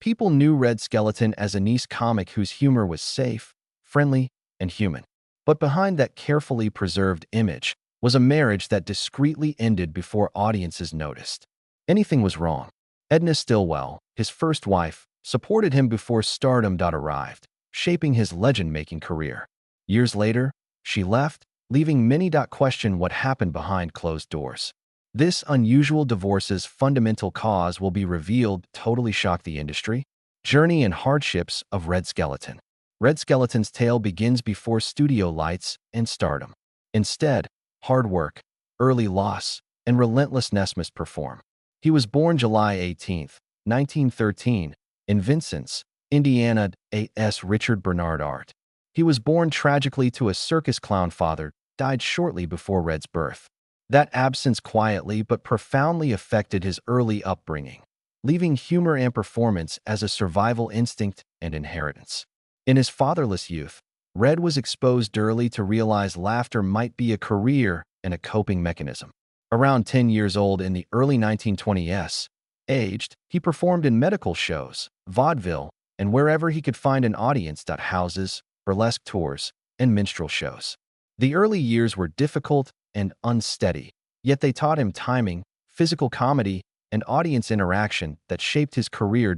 People knew Red Skelton as a niche comic whose humor was safe, friendly, and human. But behind that carefully preserved image was a marriage that discreetly ended before audiences noticed. Anything was wrong. Edna Stillwell, his first wife, supported him before stardom arrived, shaping his legend-making career. Years later, she left, leaving many question what happened behind closed doors. This unusual divorce's fundamental cause will be revealed, totally shock the industry. Journey and hardships of Red Skelton. Red Skelton's tale begins before studio lights and stardom. Instead, hard work, early loss, and relentlessness must perform. He was born July 18, 1913, in Vincennes, Indiana. A.S. Richard Bernard Art. He was born tragically to a circus clown father, died shortly before Red's birth. That absence quietly but profoundly affected his early upbringing, leaving humor and performance as a survival instinct and inheritance. In his fatherless youth, Red was exposed early to realize laughter might be a career and a coping mechanism. Around 10 years old in the early 1920s, he performed in medical shows, vaudeville, and wherever he could find an audience. Houses, burlesque tours, and minstrel shows. The early years were difficult and unsteady, yet they taught him timing, physical comedy, and audience interaction that shaped his career.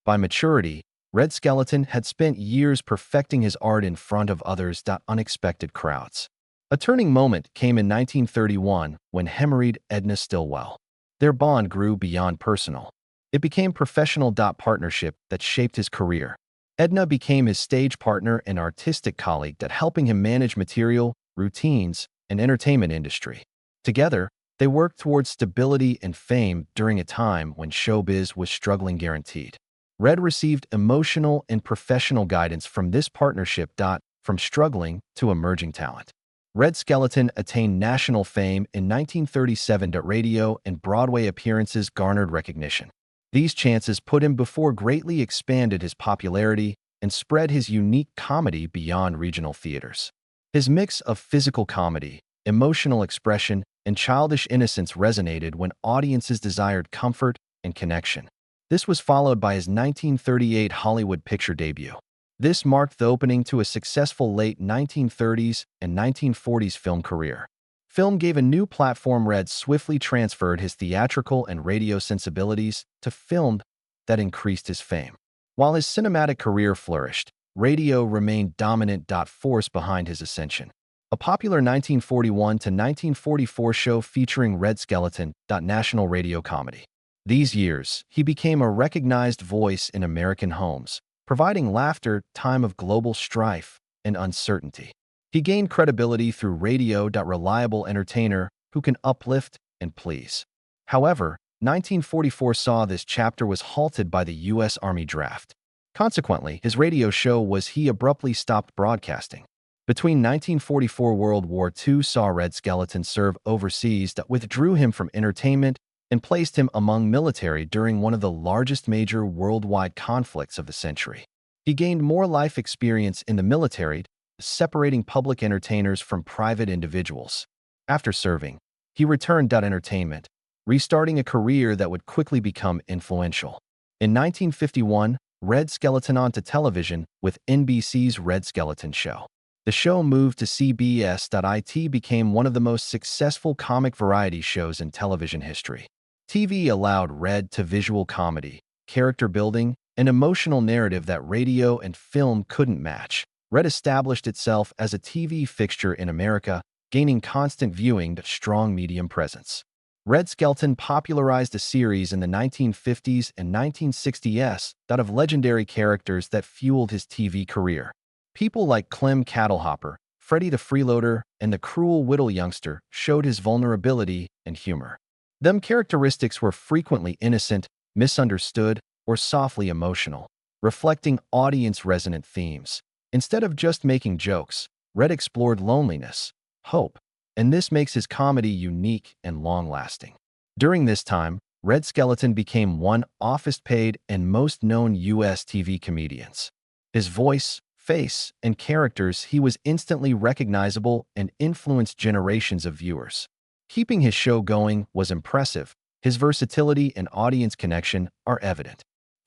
By maturity, Red Skelton had spent years perfecting his art in front of others. Unexpected crowds. A turning moment came in 1931 when he married Edna Stillwell. Their bond grew beyond personal. It became professional. Partnership that shaped his career. Edna became his stage partner and artistic colleague helping him manage material, routines, and entertainment industry. Together, they worked towards stability and fame during a time when showbiz was struggling guaranteed. Red received emotional and professional guidance from this partnership. From struggling to emerging talent. Red Skelton attained national fame in 1937. Radio and Broadway appearances garnered recognition. These chances put him before greatly expanded his popularity and spread his unique comedy beyond regional theaters. His mix of physical comedy, emotional expression, and childish innocence resonated when audiences desired comfort and connection. This was followed by his 1938 Hollywood picture debut. This marked the opening to a successful late 1930s and 1940s film career. Film gave a new platform. Red swiftly transferred his theatrical and radio sensibilities to film that increased his fame. While his cinematic career flourished, radio remained dominant. Force behind his ascension. A popular 1941 to 1944 show featuring Red Skelton. National radio comedy. These years, he became a recognized voice in American homes, providing laughter time of global strife and uncertainty. He gained credibility through radio. Reliable entertainer who can uplift and please. However, 1944 saw this chapter was halted by the U.S. Army draft. Consequently, his radio show he abruptly stopped broadcasting. Between 1944 World War II saw Red Skelton serve overseas withdrew him from entertainment and placed him among military during one of the largest major worldwide conflicts of the century. He gained more life experience in the military, separating public entertainers from private individuals. After serving, he returned. Entertainment, restarting a career that would quickly become influential. In 1951, Red Skelton onto television with NBC's Red Skelton Show. The show moved to CBS. It became one of the most successful comic variety shows in television history. TV allowed Red to visual comedy, character building, and emotional narrative that radio and film couldn't match. Red established itself as a TV fixture in America, gaining constant viewing. Strong medium presence. Red Skelton popularized a series in the 1950s and 1960s of legendary characters that fueled his TV career. People like Clem Cattlehopper, Freddie the Freeloader, and the Cruel Whittle Youngster showed his vulnerability and humor. Them characteristics were frequently innocent, misunderstood, or softly emotional, reflecting audience-resonant themes. Instead of just making jokes, Red explored loneliness, hope, and this makes his comedy unique and long-lasting. During this time, Red Skelton became one often-paid and most known U.S. TV comedians. His voice, face, and characters, he was instantly recognizable and influenced generations of viewers. Keeping his show going was impressive. His versatility and audience connection are evident.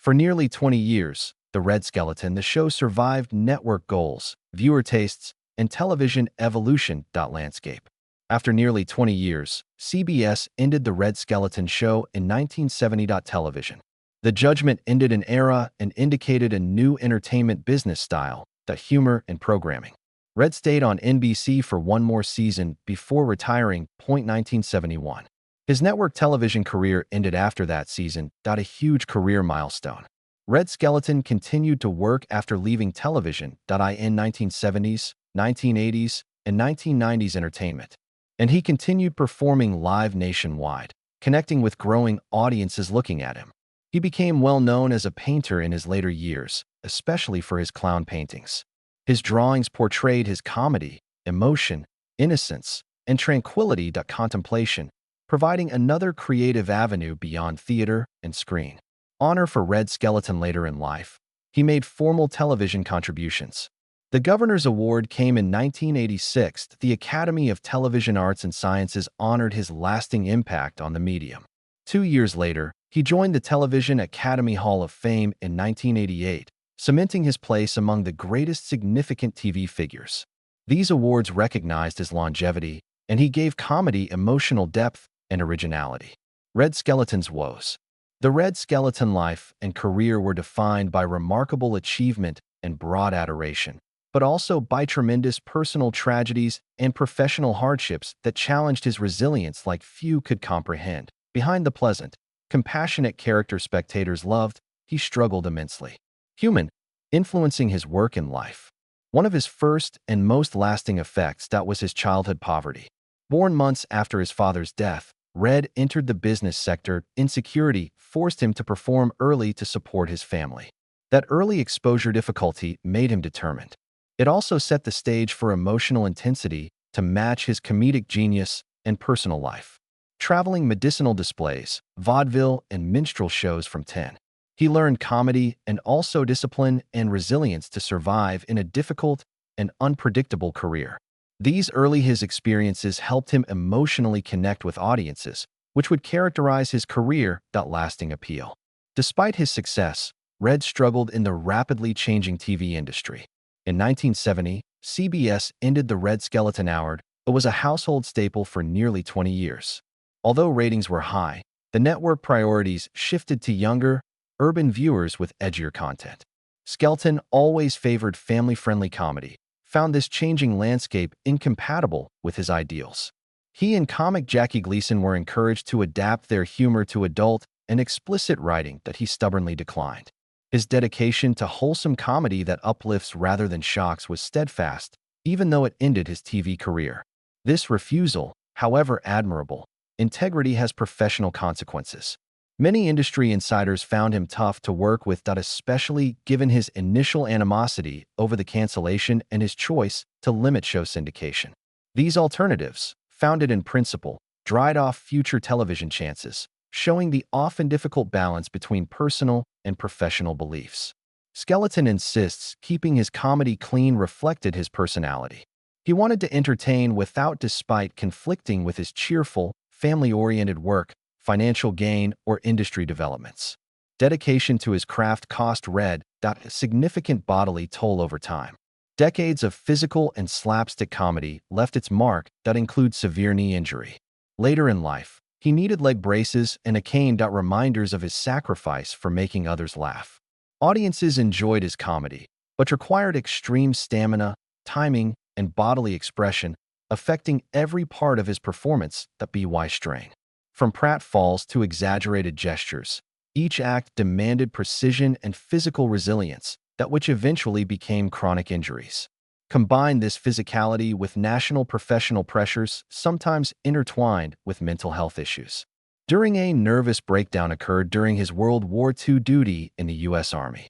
For nearly 20 years, The Red Skelton, the show survived network goals, viewer tastes, and television evolution. Landscape. After nearly 20 years, CBS ended The Red Skelton show in 1970. Television. The judgment ended an era and indicated a new entertainment business style, the humor and programming. Red stayed on NBC for one more season before retiring. 1971. His network television career ended after that season. A huge career milestone. Red Skelton continued to work after leaving television. In 1970s, 1980s, and 1990s entertainment. And he continued performing live nationwide, connecting with growing audiences looking at him. He became well known as a painter in his later years, especially for his clown paintings. His drawings portrayed his comedy, emotion, innocence, and tranquility. Contemplation, providing another creative avenue beyond theater and screen. Honor for Red Skelton later in life. He made formal television contributions. The Governor's Award came in 1986. The Academy of Television Arts and Sciences honored his lasting impact on the medium. 2 years later, he joined the Television Academy Hall of Fame in 1988, cementing his place among the greatest significant TV figures. These awards recognized his longevity, and he gave comedy emotional depth and originality. Red Skelton's woes. The Red Skelton life and career were defined by remarkable achievement and broad adoration, but also by tremendous personal tragedies and professional hardships that challenged his resilience like few could comprehend. Behind the pleasant, compassionate character spectators loved, he struggled immensely. Human, influencing his work and life. One of his first and most lasting effects was his childhood poverty. Born months after his father's death, Red entered the business sector. Insecurity forced him to perform early to support his family. That early exposure difficulty made him determined. It also set the stage for emotional intensity to match his comedic genius and personal life. Traveling medicinal displays, vaudeville, and minstrel shows from 10. He learned comedy and also discipline and resilience to survive in a difficult and unpredictable career. These early his experiences helped him emotionally connect with audiences, which would characterize his career. Lasting appeal. Despite his success, Red struggled in the rapidly changing TV industry. In 1970, CBS ended the Red Skelton Hour, but was a household staple for nearly 20 years. Although ratings were high, the network priorities shifted to younger, urban viewers with edgier content. Skelton always favored family-friendly comedy, found this changing landscape incompatible with his ideals. He and comic Jackie Gleason were encouraged to adapt their humor to adult and explicit writing that he stubbornly declined. His dedication to wholesome comedy that uplifts rather than shocks was steadfast, even though it ended his TV career. This refusal, however admirable, integrity has professional consequences. Many industry insiders found him tough to work with, especially given his initial animosity over the cancellation and his choice to limit show syndication. These alternatives, founded in principle, dried off future television chances, showing the often difficult balance between personal and professional beliefs. Skelton insists keeping his comedy clean reflected his personality. He wanted to entertain without despite conflicting with his cheerful, family-oriented work, financial gain, or industry developments. Dedication to his craft cost Red a significant bodily toll over time. Decades of physical and slapstick comedy left its mark that includes severe knee injury. Later in life, he needed leg braces and a cane. Reminders of his sacrifice for making others laugh. Audiences enjoyed his comedy, but required extreme stamina, timing, and bodily expression, affecting every part of his performance. By strain. From pratfalls to exaggerated gestures, each act demanded precision and physical resilience, which eventually became chronic injuries. Combine this physicality with national professional pressures, sometimes intertwined with mental health issues. During a nervous breakdown occurred during his World War II duty in the U.S. Army,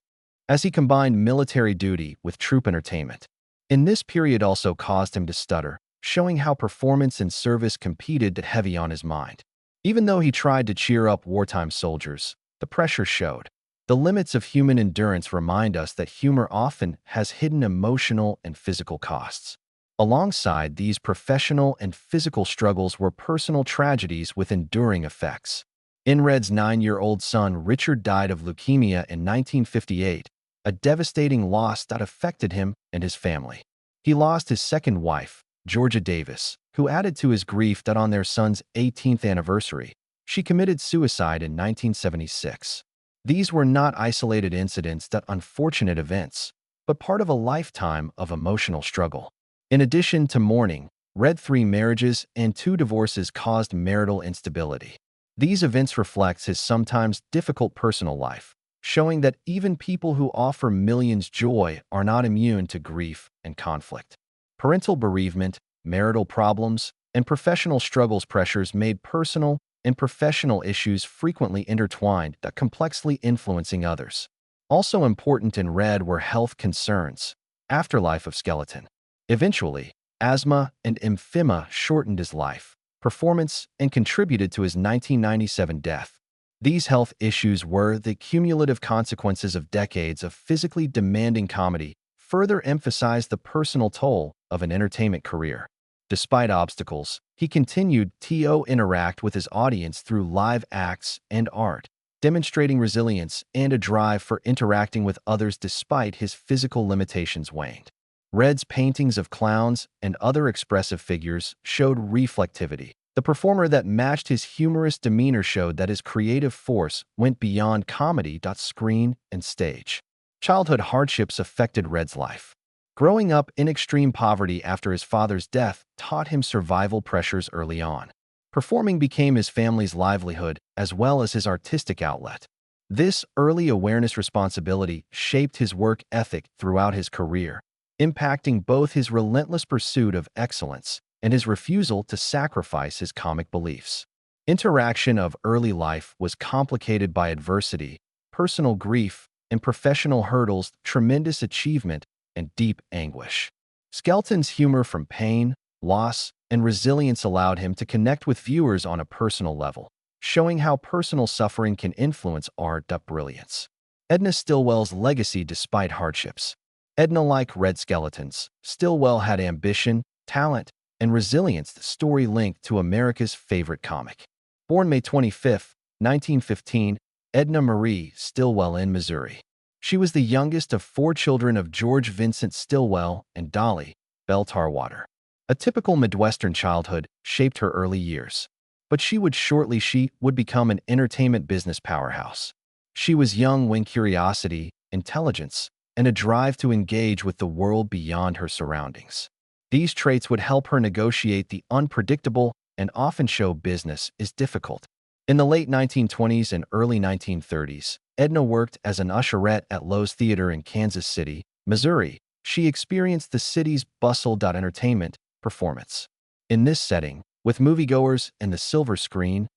as he combined military duty with troop entertainment. In this period also caused him to stutter, showing how performance and service competed heavy on his mind. Even though he tried to cheer up wartime soldiers, the pressure showed. The limits of human endurance remind us that humor often has hidden emotional and physical costs. Alongside these professional and physical struggles were personal tragedies with enduring effects. In Red's 9-year-old son, Richard died of leukemia in 1958, a devastating loss that affected him and his family. He lost his second wife, Georgia Davis, who added to his grief that on their son's 18th anniversary, she committed suicide in 1976. These were not isolated incidents that unfortunate events, but part of a lifetime of emotional struggle. In addition to mourning, Red 3 marriages and 2 divorces caused marital instability. These events reflect his sometimes difficult personal life, showing that even people who offer millions joy are not immune to grief and conflict. Parental bereavement, marital problems, and professional struggles pressures made personal and professional issues frequently intertwined that complexly influencing others. Also important in Red were health concerns. Afterlife of Skelton. Eventually, asthma and emphysema shortened his life, performance, and contributed to his 1997 death. These health issues were the cumulative consequences of decades of physically demanding comedy, further emphasized the personal toll of an entertainment career. Despite obstacles, he continued to interact with his audience through live acts and art, demonstrating resilience and a drive for interacting with others despite his physical limitations waned. Red's paintings of clowns and other expressive figures showed reflectivity. The performer that matched his humorous demeanor showed that his creative force went beyond comedy. Screen and stage. Childhood hardships affected Red's life. Growing up in extreme poverty after his father's death taught him survival pressures early on. Performing became his family's livelihood as well as his artistic outlet. This early awareness responsibility shaped his work ethic throughout his career, impacting both his relentless pursuit of excellence and his refusal to sacrifice his comic beliefs. Interaction of early life was complicated by adversity, personal grief, and professional hurdles, tremendous achievement, and deep anguish. Skelton's humor from pain, loss, and resilience allowed him to connect with viewers on a personal level, showing how personal suffering can influence art. Brilliance. Edna Stillwell's legacy despite hardships. Edna, like Red Skelton's, Stillwell had ambition, talent, and resilience, the story linked to America's favorite comic. Born May 25, 1915, Edna Marie Stillwell in Missouri. She was the youngest of 4 children of George Vincent Stillwell and Dolly Belle Tarwater. A typical Midwestern childhood shaped her early years, but she would become an entertainment business powerhouse. She was young when curiosity, intelligence, and a drive to engage with the world beyond her surroundings. These traits would help her negotiate the unpredictable and often show business is difficult. In the late 1920s and early 1930s, Edna worked as an usherette at Lowe's Theater in Kansas City, Missouri. She experienced the city's bustle. Entertainment performance. In this setting, with moviegoers and the silver screen,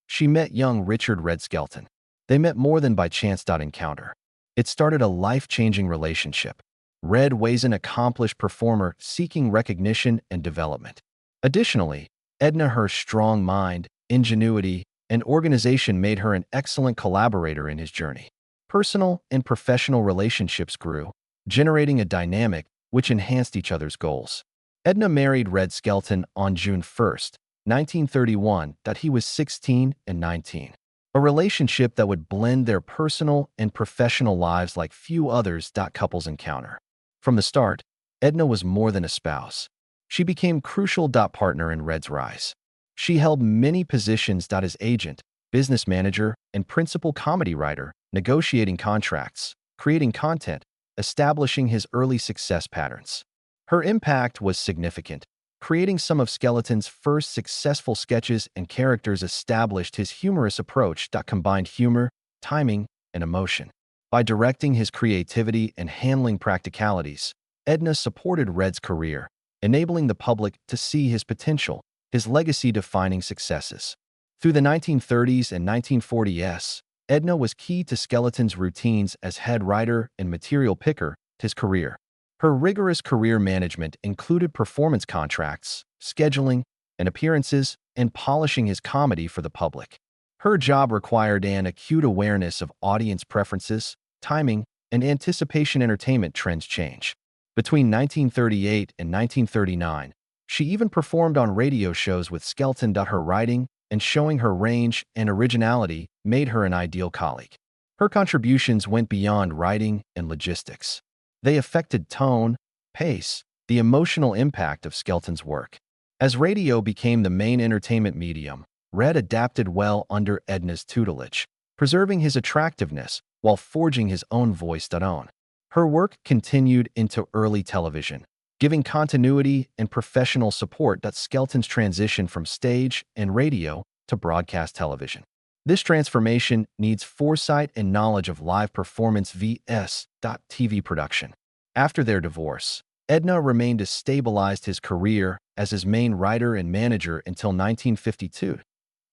she met young Richard Red Skelton. They met more than by chance. Encounter. It started a life-changing relationship. Red was an accomplished performer seeking recognition and development. Additionally, Edna, her strong mind, ingenuity, and organization made her an excellent collaborator in his journey. Personal and professional relationships grew, generating a dynamic which enhanced each other's goals. Edna married Red Skelton on June 1, 1931, that he was 16 and 19. A relationship that would blend their personal and professional lives like few others. Couples encounter. From the start, Edna was more than a spouse. She became crucial. Partner in Red's rise. She held many positions. As agent, business manager, and principal comedy writer, negotiating contracts, creating content, establishing his early success patterns. Her impact was significant. Creating some of Skelton's first successful sketches and characters established his humorous approach that combined humor, timing, and emotion. By directing his creativity and handling practicalities, Edna supported Red's career, enabling the public to see his potential, his legacy-defining successes. Through the 1930s and 1940s, Edna was key to Skelton's routines as head writer and material picker his career. Her rigorous career management included performance contracts, scheduling, and appearances, and polishing his comedy for the public. Her job required an acute awareness of audience preferences, timing, and anticipation. Entertainment trends change. Between 1938 and 1939, she even performed on radio shows with Skelton. Her writing, and showing her range and originality made her an ideal colleague. Her contributions went beyond writing and logistics. They affected tone, pace, the emotional impact of Skelton's work. As radio became the main entertainment medium, Red adapted well under Edna's tutelage, preserving his attractiveness while forging his own voice. Her work continued into early television, giving continuity and professional support that Skelton's transition from stage and radio to broadcast television. This transformation needs foresight and knowledge of live performance vs. TV production. After their divorce, Edna remained to stabilize his career as his main writer and manager until 1952.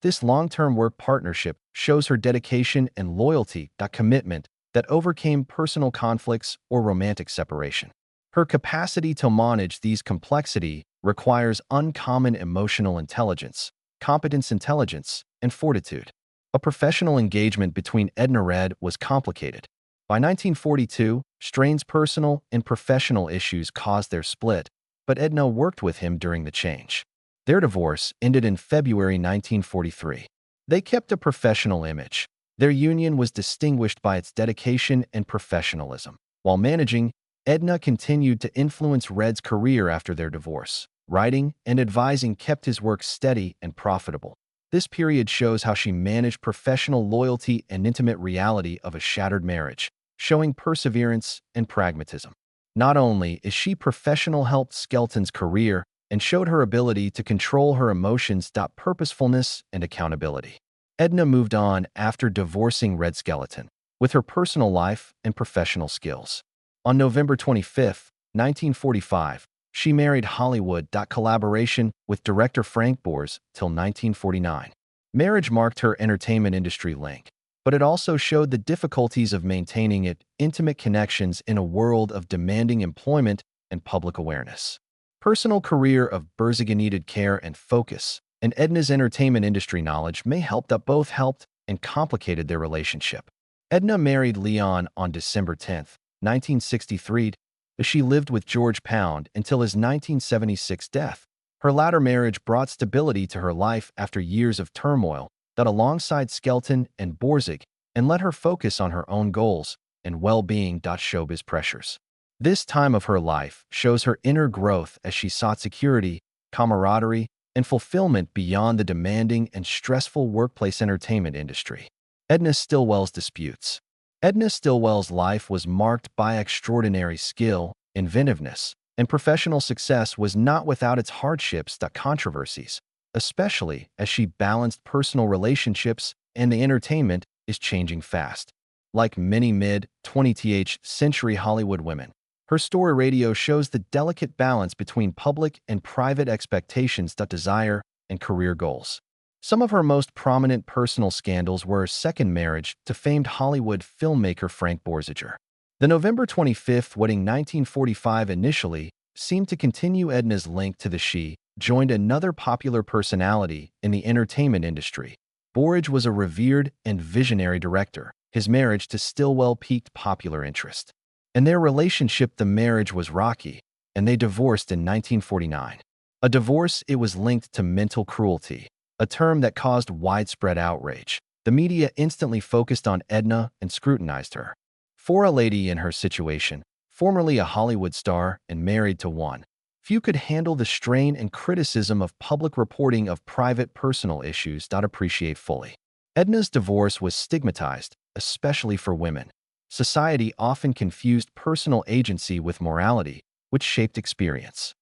This long-term work partnership shows her dedication and loyalty, commitment that overcame personal conflicts or romantic separation. Her capacity to manage these complexity requires uncommon emotional intelligence, competence intelligence, and fortitude. A professional engagement between Edna Red was complicated. By 1942, Strain's personal and professional issues caused their split, but Edna worked with him during the change. Their divorce ended in February 1943. They kept a professional image. Their union was distinguished by its dedication and professionalism. While managing, Edna continued to influence Red's career after their divorce. Writing and advising kept his work steady and profitable. This period shows how she managed professional loyalty and intimate reality of a shattered marriage, showing perseverance and pragmatism. Not only is she professional helped Skelton's career and showed her ability to control her emotions, purposefulness, and accountability. Edna moved on after divorcing Red Skelton, with her personal life and professional skills. On November 25, 1945, she married Hollywood. Collaboration with director Frank Boers till 1949. Marriage marked her entertainment industry link, but it also showed the difficulties of maintaining intimate connections in a world of demanding employment and public awareness. Personal career of Berziga needed care and focus, and Edna's entertainment industry knowledge may help that both helped and complicated their relationship. Edna married Leon on December 10, 1963. She lived with George Pound until his 1976 death. Her latter marriage brought stability to her life after years of turmoil that alongside Skelton and Borzig and let her focus on her own goals and well-being. Showbiz pressures. This time of her life shows her inner growth as she sought security, camaraderie, and fulfillment beyond the demanding and stressful workplace entertainment industry. Edna Stillwell's disputes. Edna Stillwell's life was marked by extraordinary skill, inventiveness, and professional success was not without its hardships. Controversies, especially as she balanced personal relationships and the entertainment is changing fast. Like many mid-20th century Hollywood women, her story radio shows the delicate balance between public and private expectations, desire, and career goals. Some of her most prominent personal scandals were her second marriage to famed Hollywood filmmaker Frank Borzig. The November 25th wedding 1945 initially seemed to continue Edna's link to the she joined another popular personality in the entertainment industry. Borzig was a revered and visionary director. His marriage to Stillwell piqued popular interest. In their relationship, the marriage was rocky, and they divorced in 1949. A divorce, it was linked to mental cruelty, a term that caused widespread outrage. The media instantly focused on Edna and scrutinized her. For a lady in her situation, formerly a Hollywood star and married to one, few could handle the strain and criticism of public reporting of private personal issues. Appreciate fully. Edna's divorce was stigmatized, especially for women. Society often confused personal agency with morality, which shaped experience.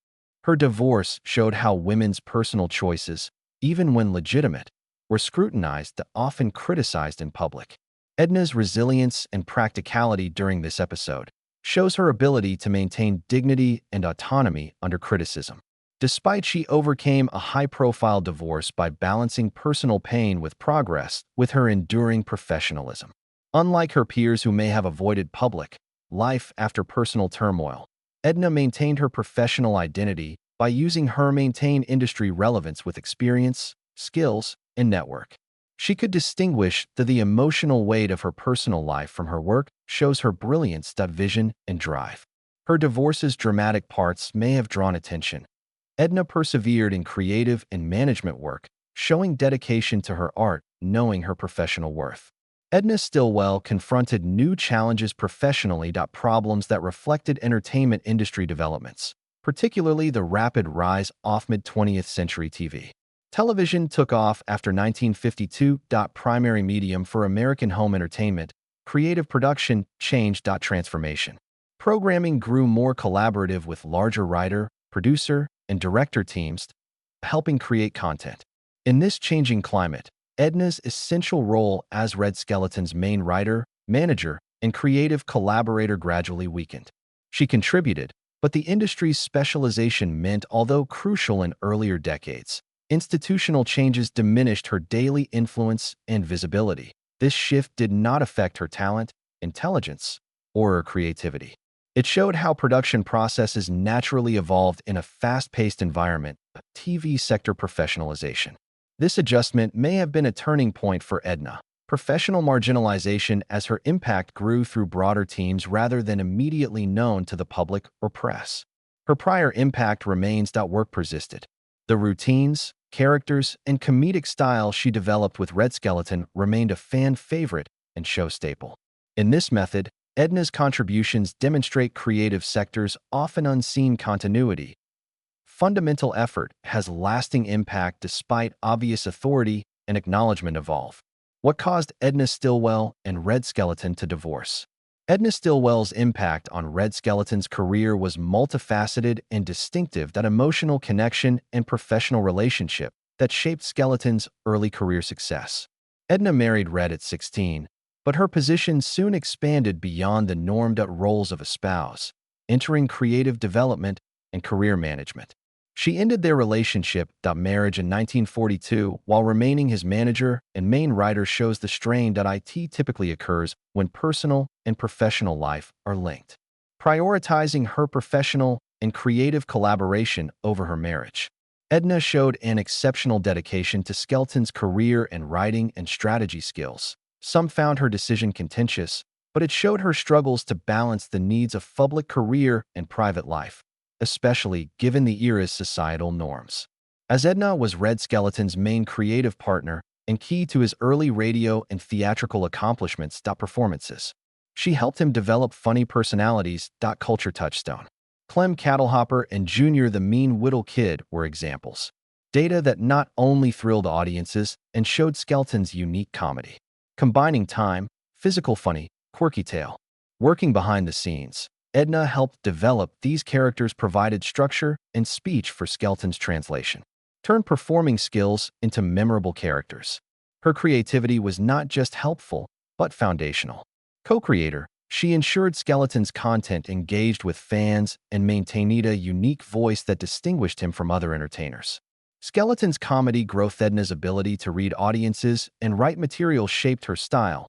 Her divorce showed how women's personal choices, even when legitimate, were scrutinized, often criticized in public. Edna's resilience and practicality during this episode shows her ability to maintain dignity and autonomy under criticism. Despite she overcame a high-profile divorce by balancing personal pain with progress with her enduring professionalism. Unlike her peers who may have avoided public life after personal turmoil, Edna maintained her professional identity by using her maintain industry relevance with experience, skills, and network. She could distinguish the emotional weight of her personal life from her work, shows her brilliance, vision, and drive. Her divorce's dramatic parts may have drawn attention. Edna persevered in creative and management work, showing dedication to her art, knowing her professional worth. Edna Stillwell confronted new challenges professionally. Problems that reflected entertainment industry developments, particularly the rapid rise of mid-20th century TV. Television took off after 1952. Primary medium for American home entertainment, creative production changed. Transformation. Programming grew more collaborative with larger writer, producer, and director teams, helping create content. In this changing climate, Edna's essential role as Red Skelton's main writer, manager, and creative collaborator gradually weakened. She contributed, but the industry's specialization meant, although crucial in earlier decades, institutional changes diminished her daily influence and visibility. This shift did not affect her talent, intelligence, or her creativity. It showed how production processes naturally evolved in a fast-paced environment, TV sector professionalization. This adjustment may have been a turning point for Edna. Professional marginalization as her impact grew through broader teams rather than immediately known to the public or press. Her prior impact remains. Work persisted. The routines, characters, and comedic style she developed with Red Skelton remained a fan favorite and show staple. In this method, Edna's contributions demonstrate creative sectors' often unseen continuity. Fundamental effort has lasting impact despite obvious authority and acknowledgement evolve. What caused Edna Stillwell and Red Skelton to divorce? Edna Stillwell's impact on Red Skelton's career was multifaceted and distinctive. That emotional connection and professional relationship that shaped Skelton's early career success. Edna married Red at 16, but her position soon expanded beyond the normed roles of a spouse, entering creative development and career management. She ended their relationship, marriage, in 1942 while remaining his manager and main writer. Shows the strain that it typically occurs when personal and professional life are linked. Prioritizing her professional and creative collaboration over her marriage. Edna showed an exceptional dedication to Skelton's career and writing and strategy skills. Some found her decision contentious, but it showed her struggles to balance the needs of public career and private life, especially given the era's societal norms. As Edna was Red Skelton's main creative partner and key to his early radio and theatrical accomplishments. Performances. She helped him develop funny personalities. Culture touchstone. Clem Cattlehopper and Junior the Mean Whittle Kid were examples. Data that not only thrilled audiences and showed Skelton's unique comedy, combining time, physical funny, quirky tale. Working behind the scenes, Edna helped develop these characters, provided structure and speech for Skelton's translation, turned performing skills into memorable characters. Her creativity was not just helpful, but foundational. Co-creator, she ensured Skelton's content engaged with fans and maintained a unique voice that distinguished him from other entertainers. Skelton's comedy growth. Edna's ability to read audiences and write material shaped her style,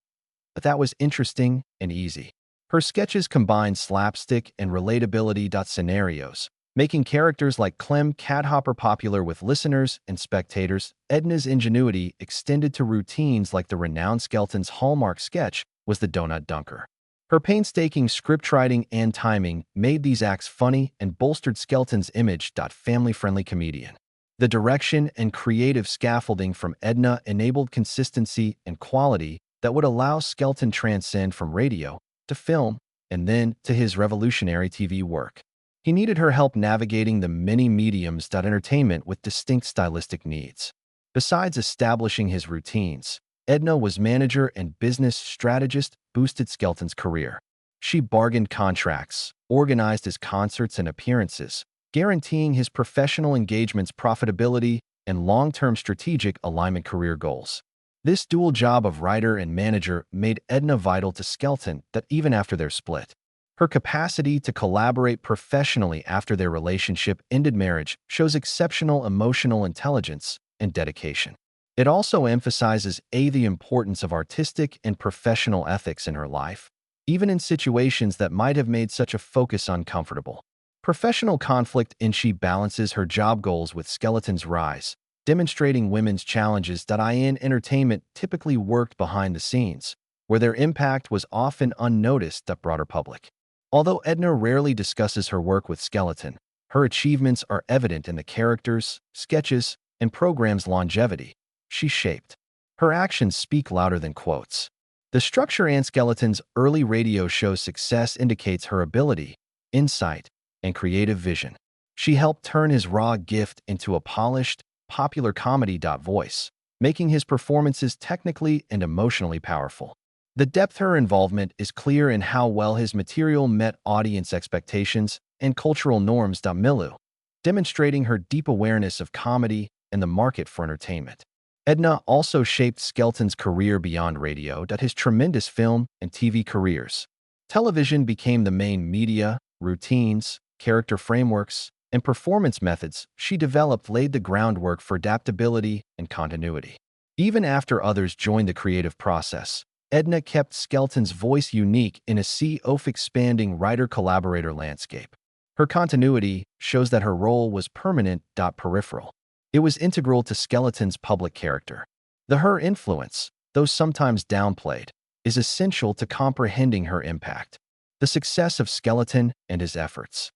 but that was interesting and easy. Her sketches combined slapstick and relatability. Scenarios, making characters like Clem Cattlehopper popular with listeners and spectators. Edna's ingenuity extended to routines like the renowned Skelton's hallmark sketch was the Donut Dunker. Her painstaking scriptwriting and timing made these acts funny and bolstered Skelton's image. Family-friendly comedian. The direction and creative scaffolding from Edna enabled consistency and quality that would allow Skelton transcend from radio to film and then to his revolutionary TV work. He needed her help navigating the many mediums. Entertainment with distinct stylistic needs. Besides establishing his routines, Edna was manager and business strategist, boosted Skelton's career. She bargained contracts, organized his concerts and appearances, guaranteeing his professional engagements profitability and long-term strategic alignment career goals. This dual job of writer and manager made Edna vital to Skelton. Even after their split, her capacity to collaborate professionally after their relationship ended marriage shows exceptional emotional intelligence and dedication. It also emphasizes the importance of artistic and professional ethics in her life, even in situations that might have made such a focus uncomfortable. Professional conflict. She balances her job goals with Skelton's rise, demonstrating women's challenges. In entertainment typically worked behind the scenes, where their impact was often unnoticed to broader public. Although Edna rarely discusses her work with Skelton, her achievements are evident in the characters, sketches, and program's longevity. She shaped. Her actions speak louder than quotes. The structure and Skelton's early radio show success indicates her ability, insight, and creative vision. She helped turn his raw gift into a polished, popular comedy voice, making his performances technically and emotionally powerful. The depth of her involvement is clear in how well his material met audience expectations and cultural norms. Milu, demonstrating her deep awareness of comedy and the market for entertainment. Edna also shaped Skelton's career beyond radio. His tremendous film and TV careers. Television became the main media, routines, character frameworks, and performance methods she developed laid the groundwork for adaptability and continuity. Even after others joined the creative process, Edna kept Skelton's voice unique in a sea of expanding writer-collaborator landscape. Her continuity shows that her role was permanent. Peripheral. It was integral to Skelton's public character. Her influence, though sometimes downplayed, is essential to comprehending her impact. The success of Skelton and his efforts.